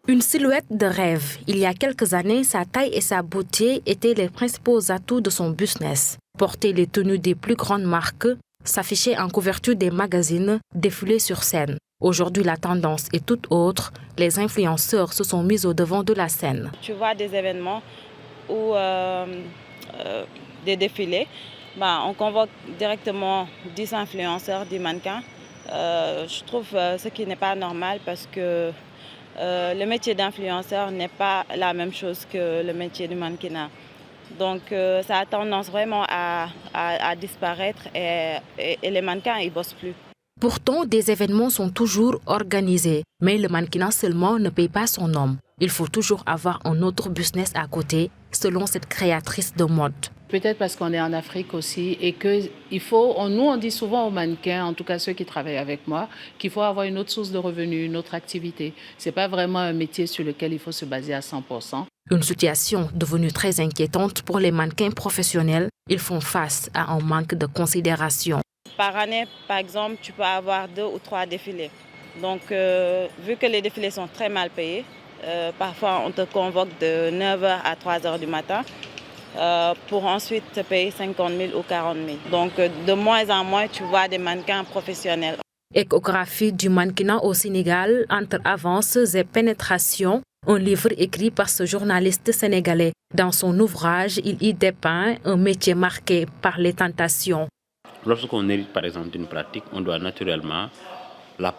Une silhouette de rêve. Il y a quelques années, sa taille et sa beauté étaient les principaux atouts de son business. Porter les tenues des plus grandes marques, s'afficher en couverture des magazines, défiler sur scène. Aujourd'hui, la tendance est toute autre. Les influenceurs se sont mis au devant de la scène. Tu vois des événements ou des défilés, on convoque directement 10 influenceurs, 10 mannequins. Je trouve ce qui n'est pas normal parce que le métier d'influenceur n'est pas la même chose que le métier du mannequinat. Donc ça a tendance vraiment à disparaître et les mannequins ils bossent plus. Pourtant, des événements sont toujours organisés, mais le mannequinat seulement ne paye pas son homme. Il faut toujours avoir un autre business à côté, selon cette créatrice de mode. Peut-être parce qu'on est en Afrique aussi et nous on dit souvent aux mannequins, en tout cas ceux qui travaillent avec moi, qu'il faut avoir une autre source de revenus, une autre activité. Ce n'est pas vraiment un métier sur lequel il faut se baser à 100%. Une situation devenue très inquiétante pour les mannequins professionnels. Ils font face à un manque de considération. Par année, par exemple, tu peux avoir 2 ou 3 défilés. Donc, vu que les défilés sont très mal payés, parfois on te convoque de 9h à 3h du matin pour ensuite te payer 50 000 ou 40 000. Donc, de moins en moins, tu vois des mannequins professionnels. Échographie du mannequinat au Sénégal, entre avances et pénétrations. Un livre écrit par ce journaliste sénégalais. Dans son ouvrage, il y dépeint un métier marqué par les tentations. Lorsqu'on hérite par exemple d'une pratique, on doit naturellement la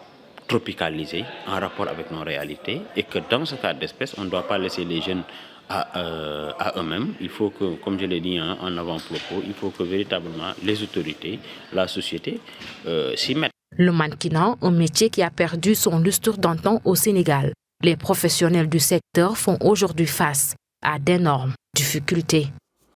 tropicaliser en rapport avec nos réalités et que dans ce cas d'espèce, on ne doit pas laisser les jeunes à eux-mêmes. Il faut que, comme je l'ai dit en avant-propos, il faut que véritablement les autorités, la société s'y mettent. Le mannequinat, un métier qui a perdu son lustre d'antan au Sénégal. Les professionnels du secteur font aujourd'hui face à d'énormes difficultés.